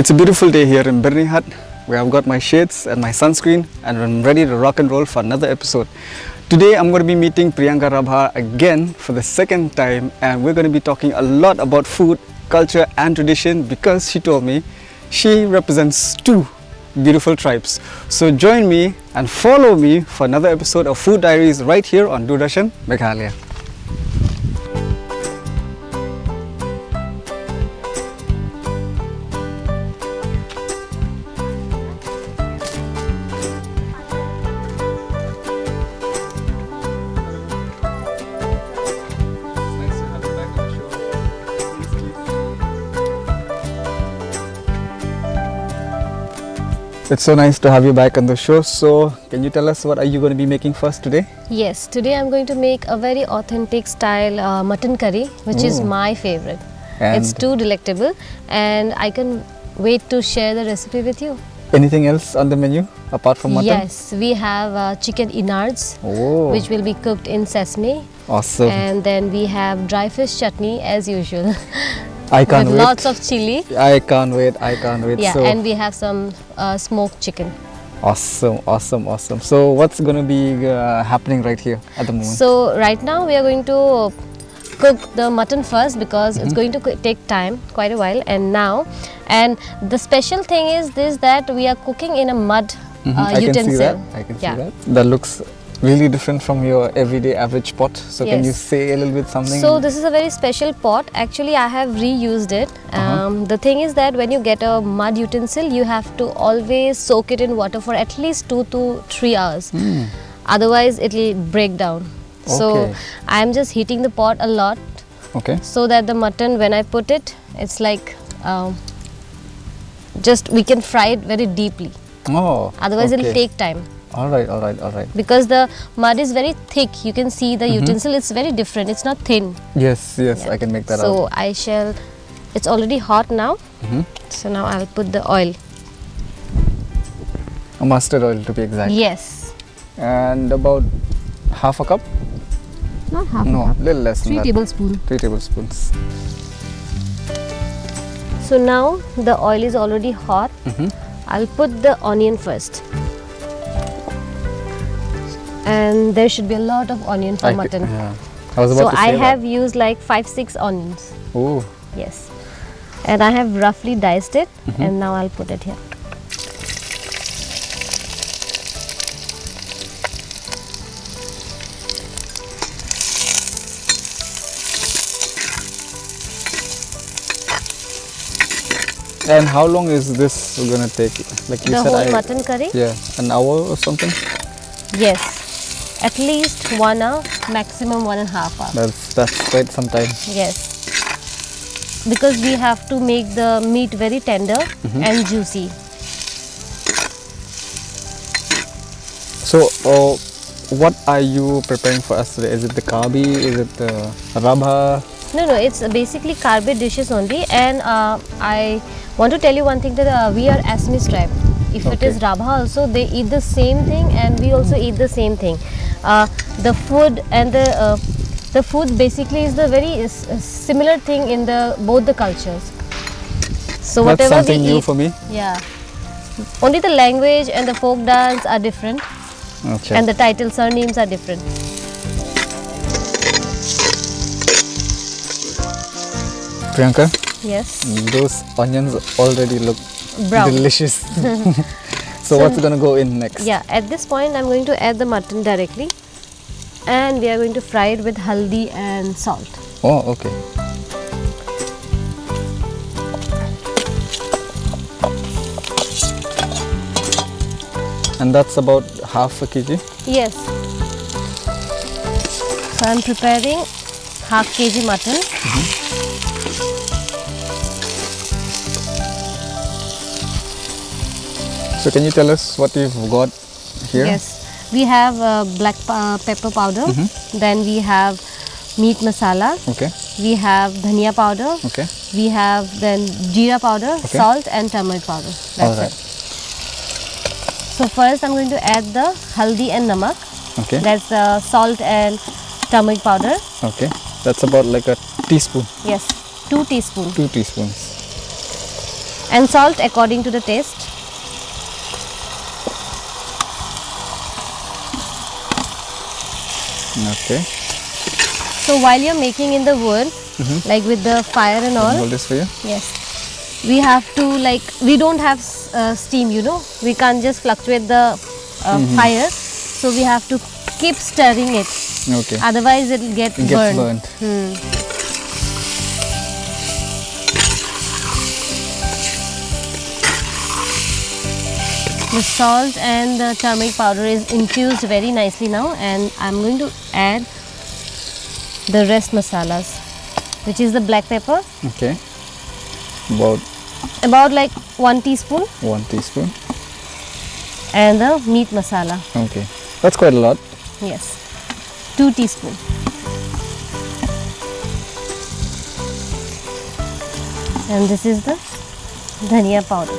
It's a beautiful day here in Birnihut, where I've got my shades and my sunscreen and I'm ready to rock and roll for another episode. Today I'm going to be meeting Priyanka Rabha again for the second time, and we're going to be talking a lot about food, culture and tradition because she told me she represents two beautiful tribes. So join me and follow me for another episode of Food Diaries right here on Doordarshan, Meghalaya. It's so nice to have you back on the show. So, can you tell us what are you going to be making first today? Yes, today I'm going to make a very authentic style mutton curry, which is my favorite. And it's too delectable and I can wait to share the recipe with you. anything else on the menu apart from mutton? Yes, we have chicken innards, which will be cooked in sesame. Awesome. And then we have dry fish chutney as usual. I can't with wait. lots of chili. I can't wait. Yeah, so, and we have some smoked chicken. Awesome. So what's going to be happening right here at the moment? So right now we are going to cook the mutton first because it's going to take time, quite a while. And the special thing is this, that we are cooking in a mud utensil. I can see that. That looks really different from your everyday average pot. So can you say a little bit something? So this is a very special pot. Actually, I have reused it. The thing is that when you get a mud utensil, you have to always soak it in water for at least 2 to 3 hours. Otherwise, it will break down. So I am just heating the pot a lot. So that the mutton, when I put it, it's like just we can fry it very deeply. Otherwise, it will take time. All right. Because the mud is very thick, you can see the utensil, it's very different, it's not thin. Yes, I can make that out. So I shall, it's already hot now. So now I will put the oil. A mustard oil to be exact. Yes. And about half a cup? Not half a cup. No, little less than 3 that. tablespoons. 3 tablespoons. So now the oil is already hot. I'll put the onion first. And there should be a lot of onion for mutton. I was about to say I have used like 5-6 onions. Oh. Yes. And I have roughly diced it and now I'll put it here. And how long is this going to take? Like you the said, whole mutton curry? Yeah, an hour or something? Yes. At least 1 hour, maximum 1.5 hours. That's quite some time. Yes. Because we have to make the meat very tender and juicy. So, what are you preparing for us today? Is it the karbi? Is it the rabha? No, it's basically karbi dishes only. And I want to tell you one thing, that we are Assamese tribe. If it is Rabha also, they eat the same thing and we also eat the same thing. The food and the food basically is the very similar thing in both the cultures. So that's whatever something we new eat, for me. Yeah. Only the language and the folk dance are different. And the title surnames are different. Priyanka? Yes. Those onions already look brown. Delicious. So what's going to go in next? Yeah, at this point I'm going to add the mutton directly and we are going to fry it with haldi and salt. Oh, okay. And that's about half a kg? Yes. So I'm preparing half kg mutton. So can you tell us what you've got here? Yes, we have black pepper powder, then we have meat masala, we have dhania powder, we have then jeera powder, salt and turmeric powder. That's it. So first I'm going to add the haldi and namak. That's salt and turmeric powder. That's about like a teaspoon. Yes, 2 teaspoons. 2 teaspoons. And salt according to the taste. Okay. So while you're making in the wood, like with the fire and all. Hold this for you. Yes. We have to we don't have steam, you know. We can't just fluctuate the fire. So we have to keep stirring it. Okay. Otherwise it will get burnt. The salt and the turmeric powder is infused very nicely now, and I'm going to add the rest masalas, which is the black pepper. Okay. About like 1 teaspoon. 1 teaspoon. And the meat masala. Okay. That's quite a lot. Yes. 2 teaspoon. And this is the dhania powder.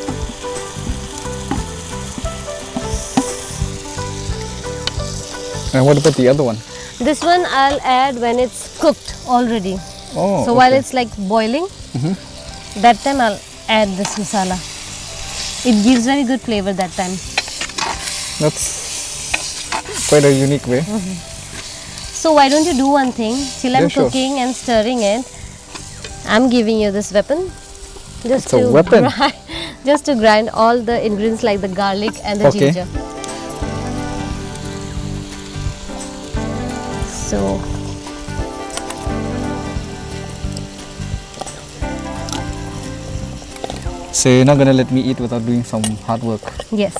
And what about the other one? This one I'll add when it's cooked already. Oh. So while it's like boiling, that time I'll add this masala. It gives very good flavor that time. That's quite a unique way. So why don't you do one thing? Till I'm sure. cooking and stirring it, I'm giving you this weapon. It's a weapon. Just to grind all the ingredients like the garlic and the ginger. So you're not gonna let me eat without doing some hard work. yes.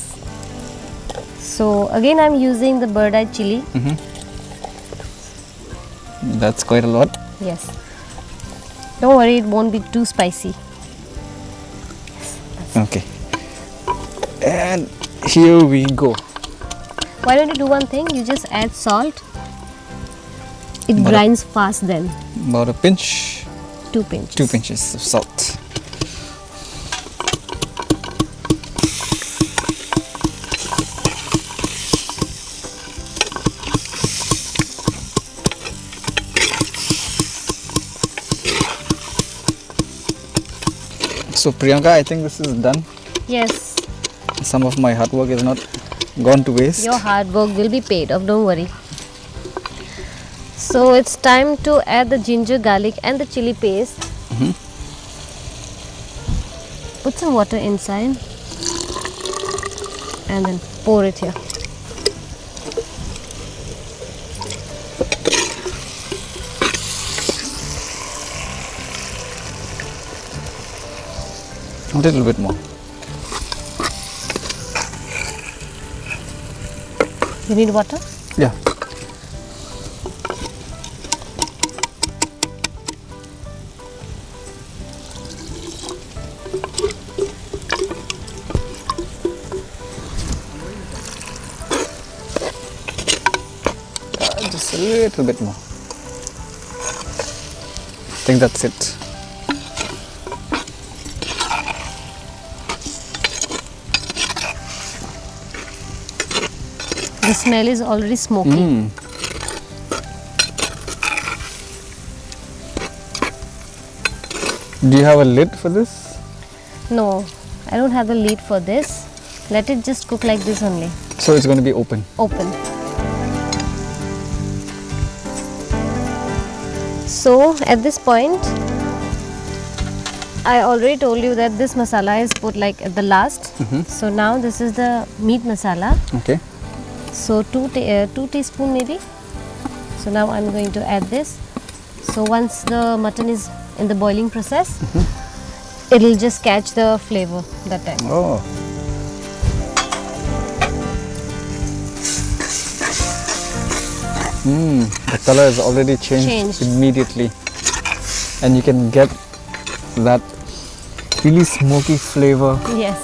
So again I'm using the bird-eye chili. That's quite a lot. Yes. Don't worry, it won't be too spicy. Okay. And here we go. Why don't you do one thing? You just add salt. It grinds fast then. About a pinch. 2 pinches. 2 pinches of salt. So Priyanka, I think this is done. Yes. Some of my hard work is not gone to waste. Your hard work will be paid off, don't worry. So it's time to add the ginger, garlic and the chili paste. Put some water inside and then pour it here. A little bit more. You need water? Yeah. Just a little bit more. I think that's it. The smell is already smoky. Do you have a lid for this? No, I don't have the lid for this. Let it just cook like this only. So it's going to be open. Open. So at this point, I already told you that this masala is put like at the last. So now this is the meat masala. Okay. So 2 teaspoon maybe. So now I'm going to add this. So once the mutton is in the boiling process, it will just catch the flavor that time. Oh. The color has already changed immediately, and you can get that really smoky flavor. Yes.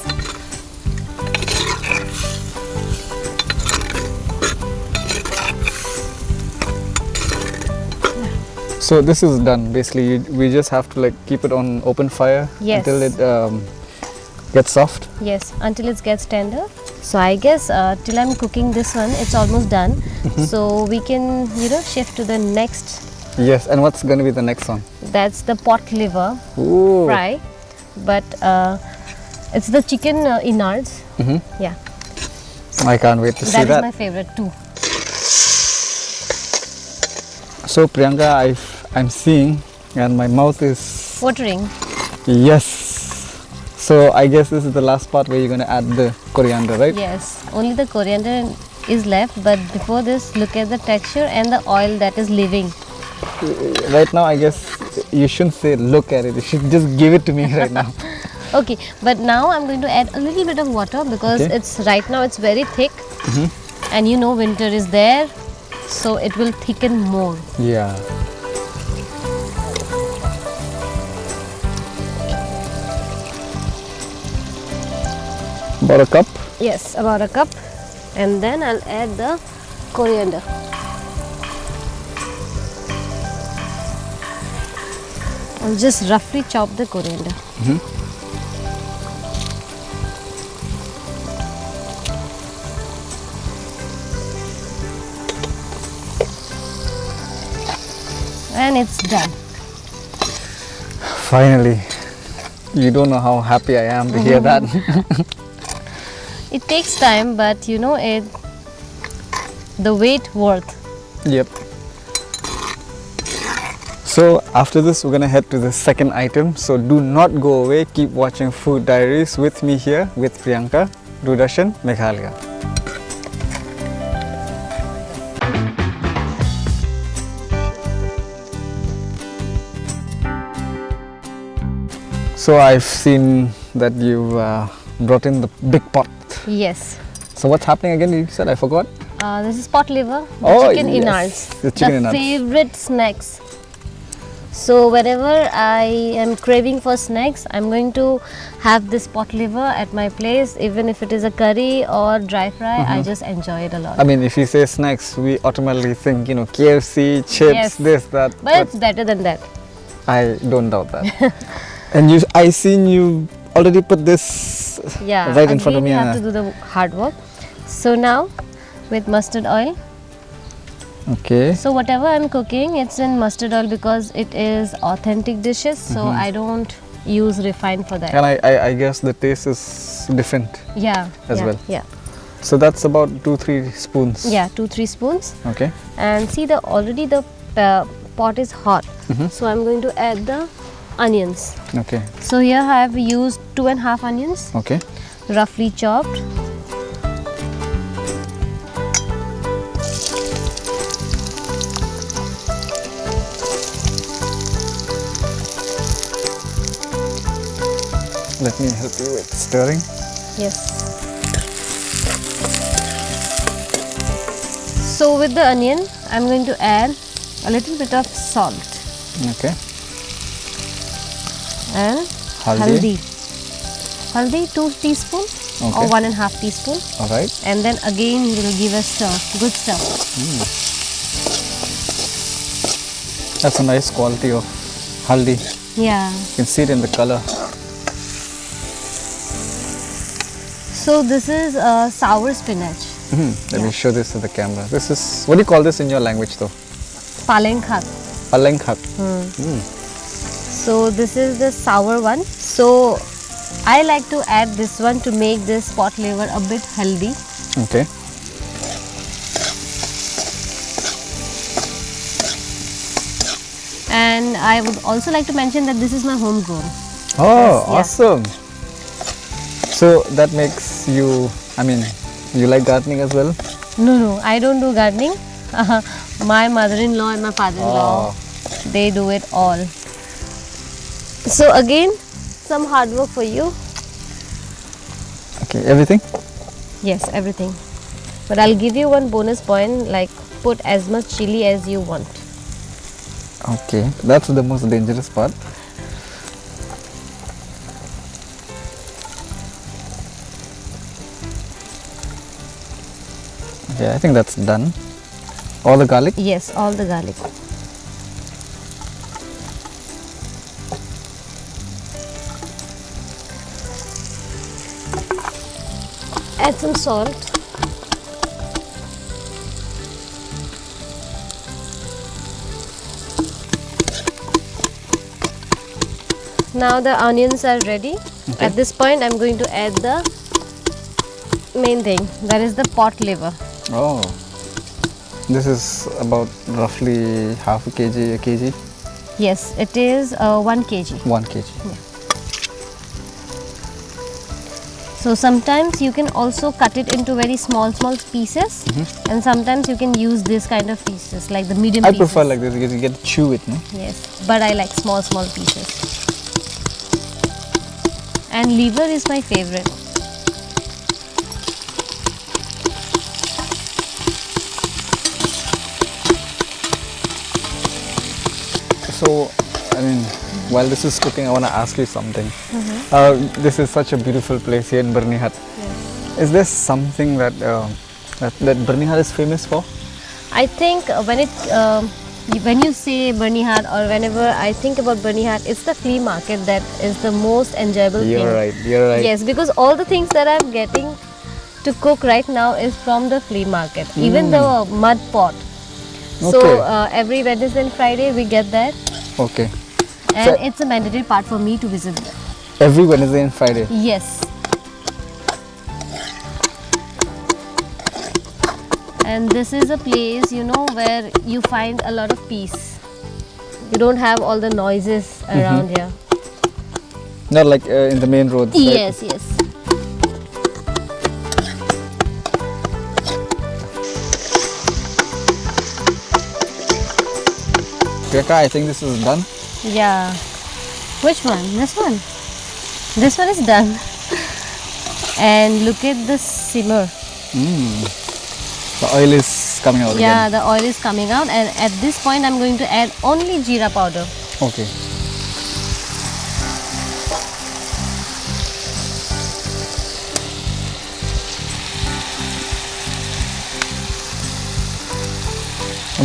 So this is done. Basically, we just have to like keep it on open fire until it gets soft. Yes, until it gets tender. So I guess till I'm cooking this one, it's almost done. So we can, shift to the next. Yes, and what's going to be the next one? That's the pot liver Ooh. fry. But It's the chicken innards. Yeah. I can't wait to see That that. is my favorite too. So Priyanka, I'm seeing, and my mouth is Watering. yes. So I guess this is the last part where you're gonna add the coriander, right? Yes. Only the coriander is left, but before this, look at the texture and the oil that is leaving. Right now, I guess you shouldn't say look at it. You should just give it to me right now. Okay, but now I'm going to add a little bit of water because it's right now it's very thick, and you know winter is there, so it will thicken more. Yeah. About a cup. Yes, about a cup, and then I'll add the coriander. I'll just roughly chop the coriander. And it's done. Finally. You don't know how happy I am to hear that. It takes time, but you know it. The wait worth. Yep. So after this, we're gonna head to the second item. So do not go away. Keep watching Food Diaries with me here with Priyanka, Doordarshan, Meghalaya. So I've seen that you've brought in the big pot. Yes. So what's happening again? You said I forgot. This is pot liver, the Oh, chicken yes, innards, the chicken innards. favorite snacks. So whenever I am craving for snacks, I'm going to have this pot liver at my place. Even if it is a curry or dry fry, I just enjoy it a lot. I mean, if you say snacks, we automatically think, you know, KFC, chips, Yes. this, that. But it's better than that. I don't doubt that. And I seen you already put this Yeah, right in front of me. You have to do the hard work. So now, with mustard oil. Okay. So whatever I'm cooking, it's in mustard oil because it is authentic dishes. So I don't use refined for that. And I guess the taste is different Yeah. as yeah, well. Yeah. So that's about 2-3 spoons. Yeah, 2-3 spoons. Okay. And see, already the pot is hot. So I'm going to add the onions. Okay. So here I have used 2.5 onions, Okay. roughly chopped. Let me help you with stirring. Yes. So with the onion, I'm going to add a little bit of salt Okay. and Haldi. Haldi 2 teaspoons Okay. or 1.5 teaspoon. All right. And then again we will give a stir, good stir. That's a nice quality of haldi. Yeah. You can see it in the color. So this is sour spinach, Let me show this to the camera. This is, what do you call this in your language though? paleng khak. Palengkhak. So this is the sour one. So I like to add this one to make this pot liver a bit healthy. Okay. And I would also like to mention that this is my homegrown. Oh, Yes, yeah. awesome. So that makes you, I mean, you like gardening as well? No, I don't do gardening. My mother-in-law and my father-in-law, they do it all. So again, some hard work for you. Okay, everything? Yes, everything. But I'll give you one bonus point, like put as much chili as you want. Okay, that's the most dangerous part. Okay, I think that's done. All the garlic? Yes, all the garlic. Add some salt. Now the onions are ready. Okay. At this point, I'm going to add the main thing, that is the pot liver. Oh, this is about roughly half a kg. Yes, it is 1 kg. 1 kg. Yeah. So sometimes you can also cut it into very small pieces, and sometimes you can use this kind of pieces, like the medium pieces. I prefer like this because you get to chew it, no? Yes, but I like small pieces. And liver is my favorite. So, I mean, while this is cooking, I want to ask you something. This is such a beautiful place here in Barnihat. Yes. Is there something that that Barnihat is famous for? I think when you say Barnihat, or whenever I think about Barnihat, it's the flea market that is the most enjoyable thing. You're right. Yes, because all the things that I'm getting to cook right now is from the flea market. Even the mud pot. So every Wednesday and Friday we get that. Okay. And So it's a mandatory part for me to visit there. every Wednesday and Friday. Yes. And this is a place, you know, where you find a lot of peace. You don't have all the noises around here. Not like in the main roads. Right? Yes, yes. Priyanka, I think this is done. Yeah. Which one? This one. This one is done. And look at the simmer. The oil is coming out Yeah, again. the oil is coming out, and at this point I'm going to add only jeera powder. Okay.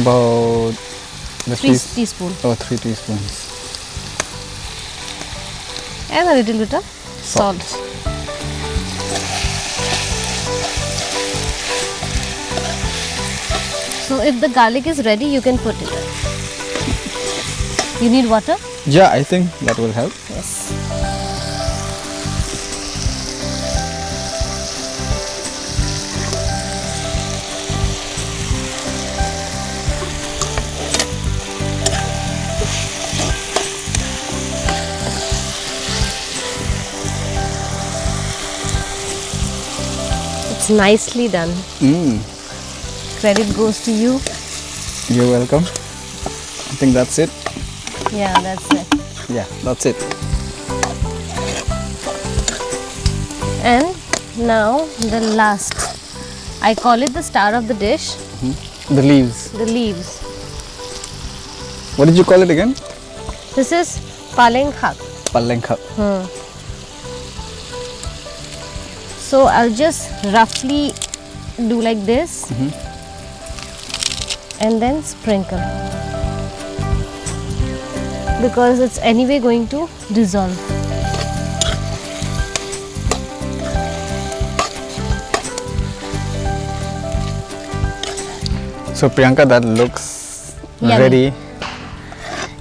About the 3 teaspoons. 3 teaspoons. And a little bit of salt. So if the garlic is ready, you can put it. You need water? Yeah, I think that will help. Yes. It's nicely done. Credit goes to you. You're welcome. I think that's it. Yeah, that's it. Yeah, that's it. And now the last. I call it the star of the dish, The leaves. the leaves. What did you call it again? This is paleng khak. Palengka. So I'll just roughly do like this and then sprinkle, because it's anyway going to dissolve. So Priyanka, that looks Yummy. ready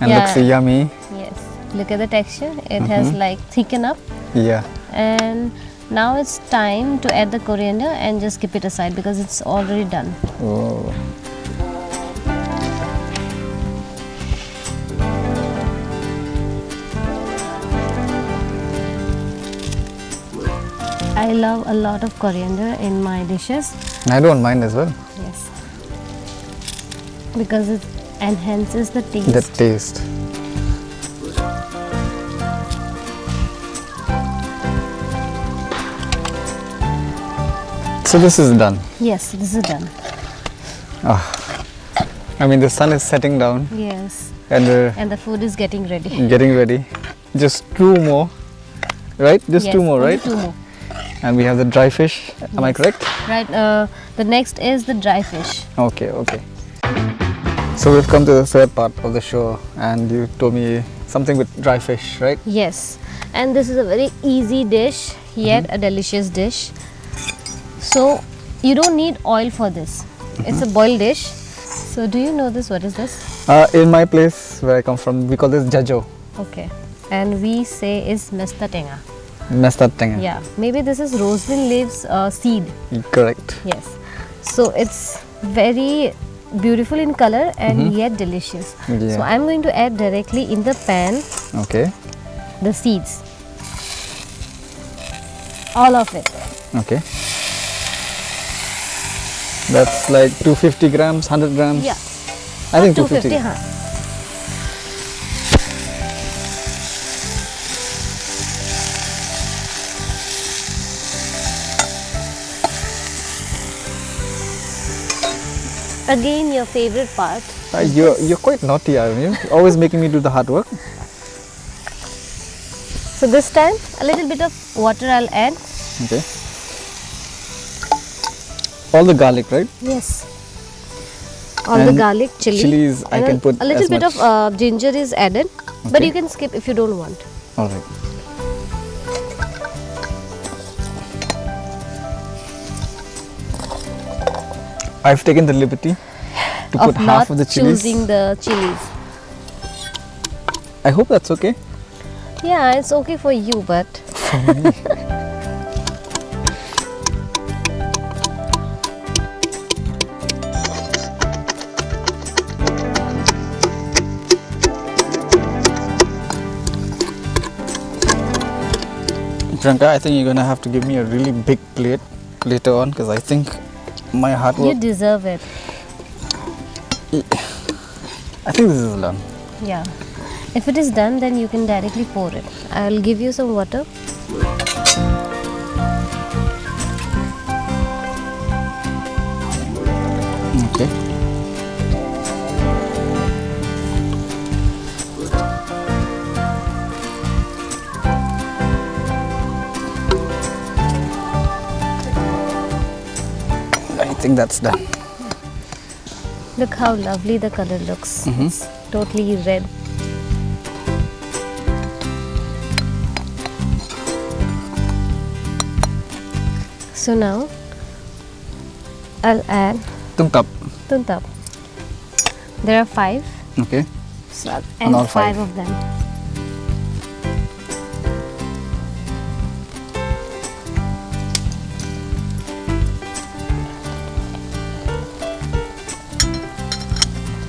and Yeah. looks yummy. Yes, look at the texture. It has like thickened up, Yeah. and now it's time to add the coriander and just keep it aside because it's already done. Oh. I love a lot of coriander in my dishes. I don't mind as well. Yes, because it enhances the taste. The taste. So this is done. Yes, this is done. I mean, the sun is setting down Yes, and and the food is getting ready. getting ready. Just 2 more, right? Just Yes, 2 more, only right? 2 more. And we have the dry fish. Am I correct? Right. The next is the dry fish. Okay, okay. So we've come to the third part of the show, and you told me something with dry fish, right? Yes, and this is a very easy dish, yet a delicious dish. So you don't need oil for this. It's a boiled dish. So do you know this? What is this? In my place where I come from, we call this jajo. Okay. and we say is mesta tenga. Mesta tenga. Yeah, maybe this is rosebean leaves seed. Correct. Yes. So it's very beautiful in color and yet delicious. Yeah. So I'm going to add directly in the pan. Okay. The seeds. All of it. Okay. That's like 250 grams, 100 grams? Yeah. I think 250. 250, huh? Again, your favorite part. You're quite naughty, aren't you? Always making me do the hard work. So this time, a little bit of water I'll add. Okay. All the garlic, right? Yes. All the garlic, chilies, I can put a little as bit much. of ginger is added, but Okay. you can skip if you don't want. All right. I've taken the liberty to put half of the chilies. Choosing the chilies. I hope that's okay. Yeah, it's okay for you, but For me. Priyanka, I think you're gonna have to give me a really big plate later on because I think my hard work. you deserve it. I think this is done. Yeah. If it is done, then you can directly pour it. I'll give you some water. Okay. I think that's done. Look how lovely the color looks. It's totally red. So now I'll add Tungtap. tuntap. There are 5. Okay. So I'll And all add five. 5 of them.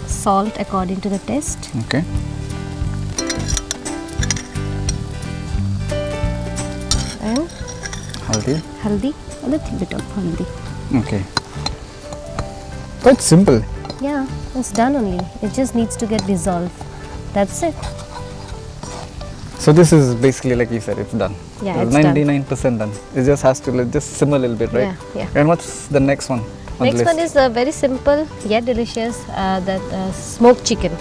Salt according to the taste. Okay. And Haldi. haldi, a little bit of haldi. Okay. Quite simple. Yeah, it's done only. It just needs to get dissolved. That's it. So this is basically like you said, it's done. Yeah, it's done. 99% done. It just has to just simmer a little bit, right? Yeah, yeah. And what's the next one? On Next the one list? is very simple yet delicious. That smoked chicken.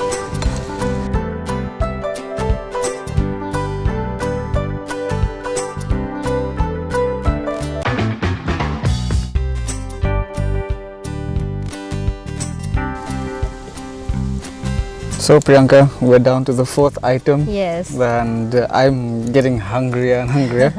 So Priyanka, we're down to the 4th item. Yes. And I'm getting hungrier and hungrier.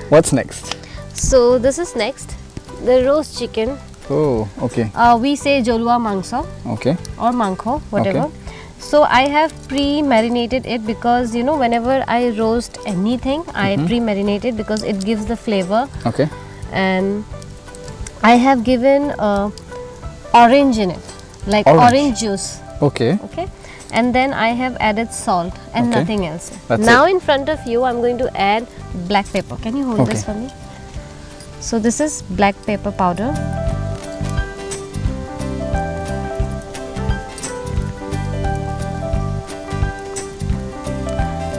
What's next? So this is next. The roast chicken. Oh, okay. We say jolua mangso Okay. or mangkho, whatever. Okay. So I have pre-marinated it because whenever I roast anything, I pre-marinate it because it gives the flavor. Okay. And I have given orange in it, like orange juice. Okay. Okay, and then I have added salt and Okay. nothing else. That's Now in front of you I'm going to add black pepper. Can you hold Okay. this for me? So this is black pepper powder.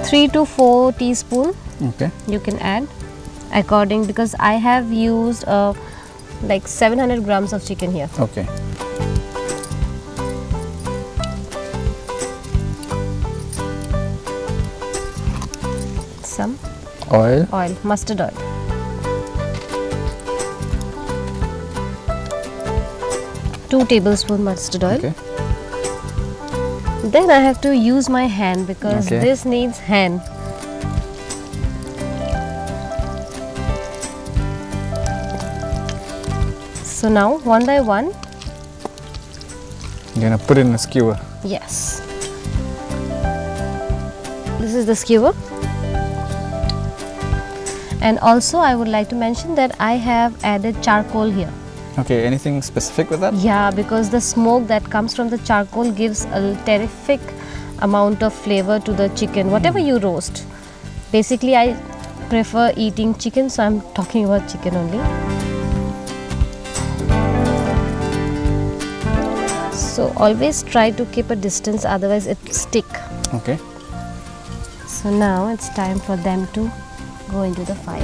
Three to 4 teaspoon Okay. you can add according, because I have used like 700 grams of chicken here. Okay. Some Oil. oil, mustard oil. Two tablespoon mustard oil. Okay. Then I have to use my hand because Okay. this needs hand. So now one by one, You're gonna put it in a skewer. yes. This this is the skewer. And also I would like to mention that I have added charcoal here. Okay, anything specific with that? Yeah, because the smoke that comes from the charcoal gives a terrific amount of flavor to the chicken, whatever you roast. Basically, I prefer eating chicken, so I'm talking about chicken only. So always try to keep a distance, otherwise it will stick. Okay. So now it's time for them to go into the fire.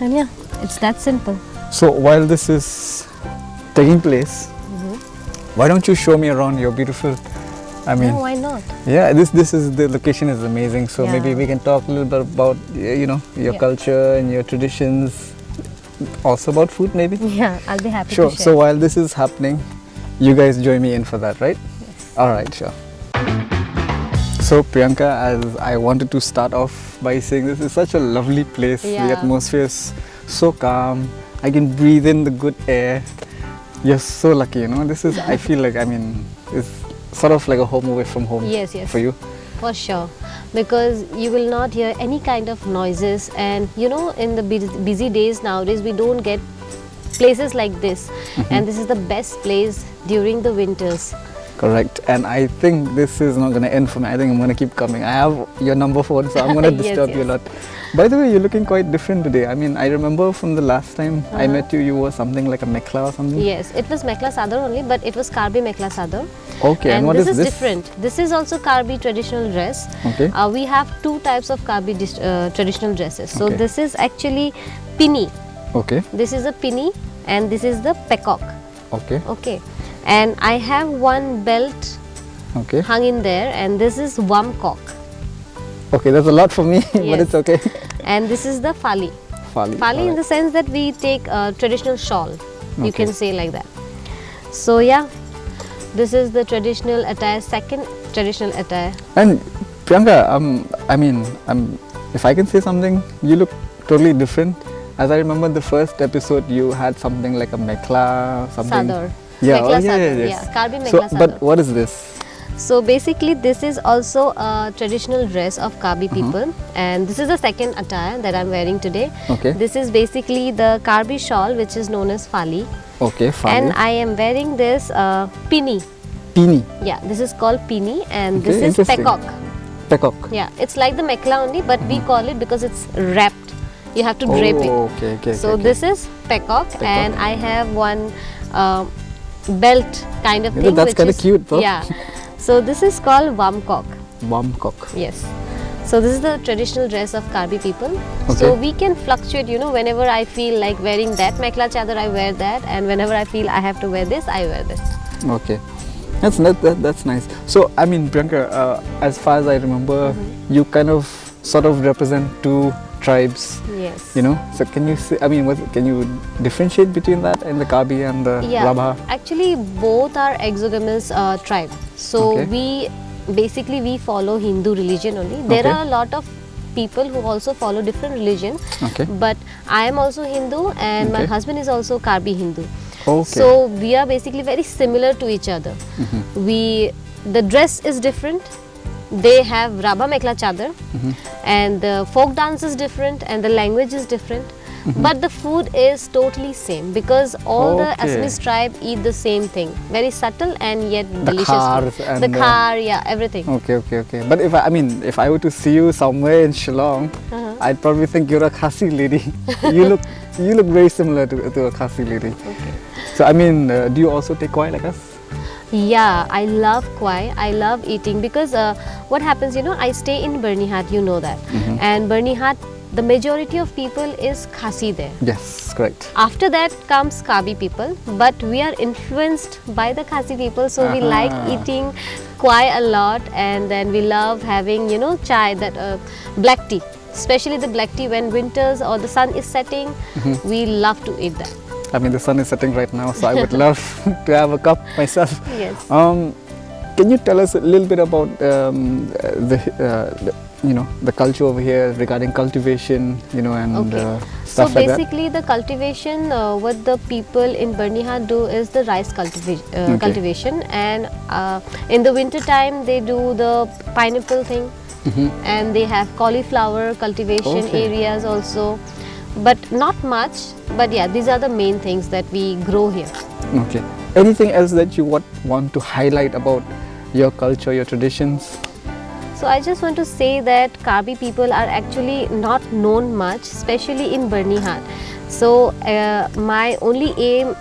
And yeah, it's that simple. So while this is taking place, why don't you show me around your beautiful, I mean, No, why not? yeah, this is, the location is amazing, so Yeah. maybe we can talk a little bit about, you know, your Yeah. culture and your traditions, also about food maybe? Yeah, I'll be happy Sure, to share. so while this is happening, you guys join me in for that, right? Yes. Alright, sure. So Priyanka, as I wanted to start off by saying this is such a lovely place, the Yeah. atmosphere is so calm, I can breathe in the good air. You're so lucky, you know, this is, I feel like, I mean, it's sort of like a home away from home Yes, yes. for you. For sure, because you will not hear any kind of noises, and you know, in the busy days nowadays we don't get places like this, and this is the best place during the winters. Correct, and I think this is not going to end for me. I think I'm going to keep coming. I have your number phone, so I'm going to Yes, disturb you a yes. lot. By the way, you're looking quite different today. I mean, I remember from the last time I met you, you wore something like a mekhla or something. Yes, it was Mekla Sadar only, but it was Karbi Mekla Sadar. Okay, and what this is is this? different. This is also Karbi traditional dress. Okay. We have two types of Karbi traditional dresses. So Okay. this is actually pini. Okay, This is a pini, and this is the peacock. okay, Okay, and I have one belt okay. hung in there, and this is wamcock, Okay, that's a lot for me, but Yes. it's okay. and this is the fali. Fali. Fali in alright. the sense that we take a traditional shawl, you Okay. can say like that. So yeah, this is the traditional attire, second traditional attire. And Priyanka, I mean, if I can say something, you look totally different. As I remember the first episode, you had something like a mekhla, something. Sadar. Yeah, Mekhla oh, yeah, sadar, yes. yeah, Karbi So, Mekhla Sadar. but what is this? So basically this is also a traditional dress of Karbi people, and this is the second attire that I'm wearing today. Okay. This is basically the Karbi shawl, which is known as fali, Okay, fali. and I am wearing this pini. Pini. Yeah, this is called pini, and Okay, this is interesting. peacock. Peacock. Yeah, it's like the mekhla only, but we call it because it's wrapped. You have to drape it. Oh, okay, okay. So okay, this is peacock, and I have one belt kind of Yeah, thing. that's which kinda is- cute, though. Yeah. So this is called wamcock. okay. Wamcock. Yes. So this is the traditional dress of Karbi people. Okay. So we can fluctuate, you know, whenever I feel like wearing that mekhla chadar, I wear that, and whenever I feel I have to wear this, I wear this. Okay. That's nice. So, I mean, Priyanka, as far as I remember, you kind of sort of represent two tribes, Yes. you know. So, can you say, I mean, can you differentiate between that and the Karbi and the Yeah. Rabha? Actually, both are exogamous tribe. So Okay. we follow Hindu religion only. There Okay. are a lot of people who also follow different religion. Okay. But I am also Hindu, and my Okay. husband is also Karbi Hindu. Okay. So we are basically very similar to each other. The dress is different. They have Rabha Mekla Chadar, and the folk dance is different, and the language is different. But the food is totally same, because all the Okay. Assamese tribe eat the same thing. Very subtle and yet The delicious khars food. and The the- khar, yeah, everything. Okay. But if if I were to see you somewhere in Shillong, I'd probably think you're a Khasi lady. you look very similar to a Khasi lady. Okay. So, I mean, do you also take koi like us? Yeah, I love kwai. I love eating, because what happens, you know, I stay in Bernihat, you know that. And Bernihat, the majority of people is Khasi there. Yes, correct. After that comes Karbi people, but we are influenced by the Khasi people, so we like eating kwai a lot, and then we love having, you know, chai, that black tea, especially the black tea when winters or the sun is setting. We love to eat that. I mean, the sun is setting right now, so I would love to have a cup myself. Yes. Can you tell us a little bit about the culture over here regarding cultivation, you know, and So stuff like that? basically the cultivation, what the people in Barnihat do is the rice cultivation, and in the winter time they do the pineapple thing, and they have cauliflower cultivation areas also, but not much. But yeah, these are the main things that we grow here. Okay. Anything else that you want to highlight about your culture, your traditions? So I just want to say that Karbi people are actually not known much, especially in Barnihat. So my only aim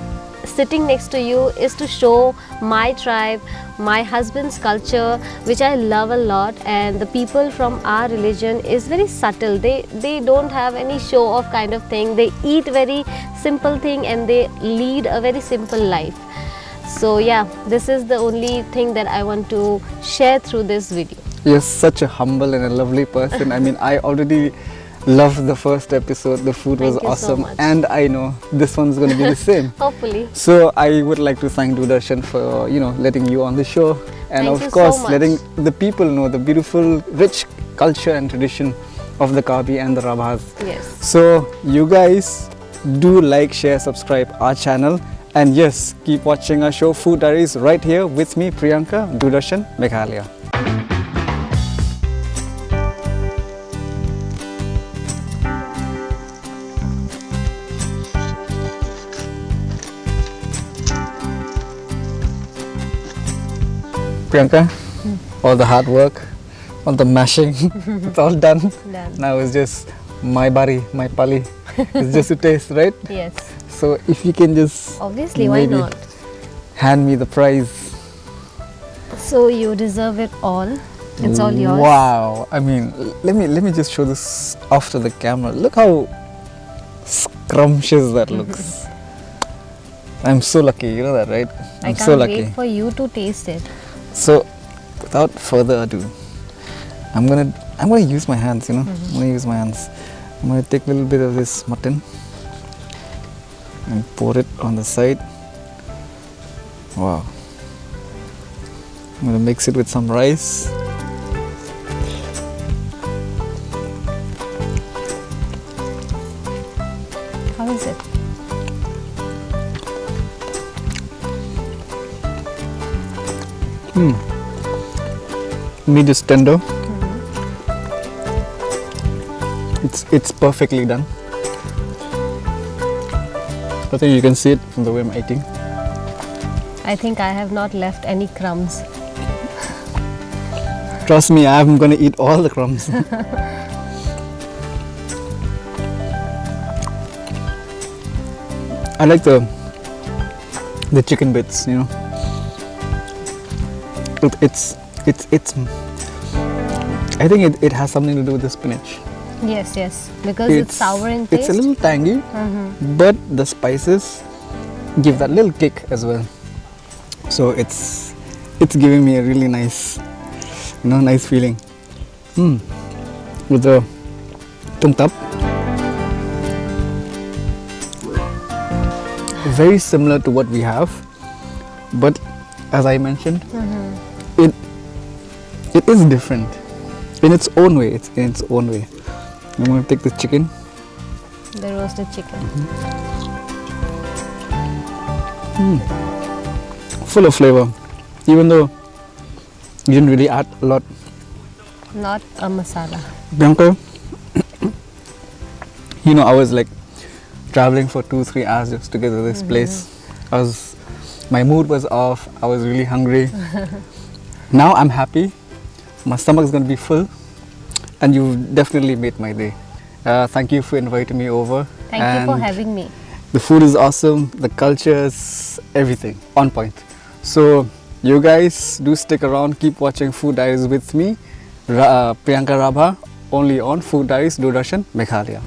sitting next to you is to show my tribe, my husband's culture, which I love a lot, and the people from our religion is very subtle. They don't have any show off kind of thing. They eat very simple thing and they lead a very simple life. So yeah, this is the only thing that I want to share through this video. You're such a humble and a lovely person. I mean, I already loved the first episode. The food was awesome, and I know this one's going to be the same. Hopefully. So I would like to thank Doordarshan for letting you on the show, and Thank of course you so much. letting the people know the beautiful, rich culture and tradition of the Karbi and the Rabhas. Yes. So you guys do like, share, subscribe our channel, and yes, keep watching our show Food Diaries right here with me, Priyanka, Doordarshan, Meghalaya. Priyanka, all the hard work, all the mashing, it's all done. Now it's just my bari, my pali. It's just to taste, right? Yes. So if you can just Obviously, why not? hand me the prize. So you deserve it all. It's all yours. Wow! I mean, let me just show this off to the camera. Look how scrumptious that looks. I'm so lucky, you know that, right? I I'm can't so lucky. wait for you to taste it. So, without further ado, I'm gonna use my hands. I'm gonna use my hands. I'm gonna take a little bit of this mutton and pour it on the side. Wow! I'm gonna mix it with some rice. How is it? Meat is tender. It's perfectly done. I think you can see it from the way I'm eating. I think I have not left any crumbs. Trust me, I'm gonna eat all the crumbs. I like the chicken bits, It's I think it has something to do with the spinach. Yes, because it's sour in taste. It's a little tangy, but the spices give that little kick as well. So it's giving me a really nice, nice feeling. With the tung tap, very similar to what we have, but as I mentioned, it is different in its own way. It's in its own way. I'm going to take the chicken. The roasted chicken. Full of flavor, even though you didn't really add a lot. Not a masala. Priyanka, I was like traveling for 2-3 hours just to get to this place. My mood was off. I was really hungry. Now I'm happy. My stomach's going to be full, and you definitely made my day. Thank you for inviting me over. Thank you for having me. The food is awesome. The culture is everything on point. So you guys do stick around. Keep watching Food Diaries with me, Priyanka Rabha, only on Food Diaries, Doordarshan, Meghalaya.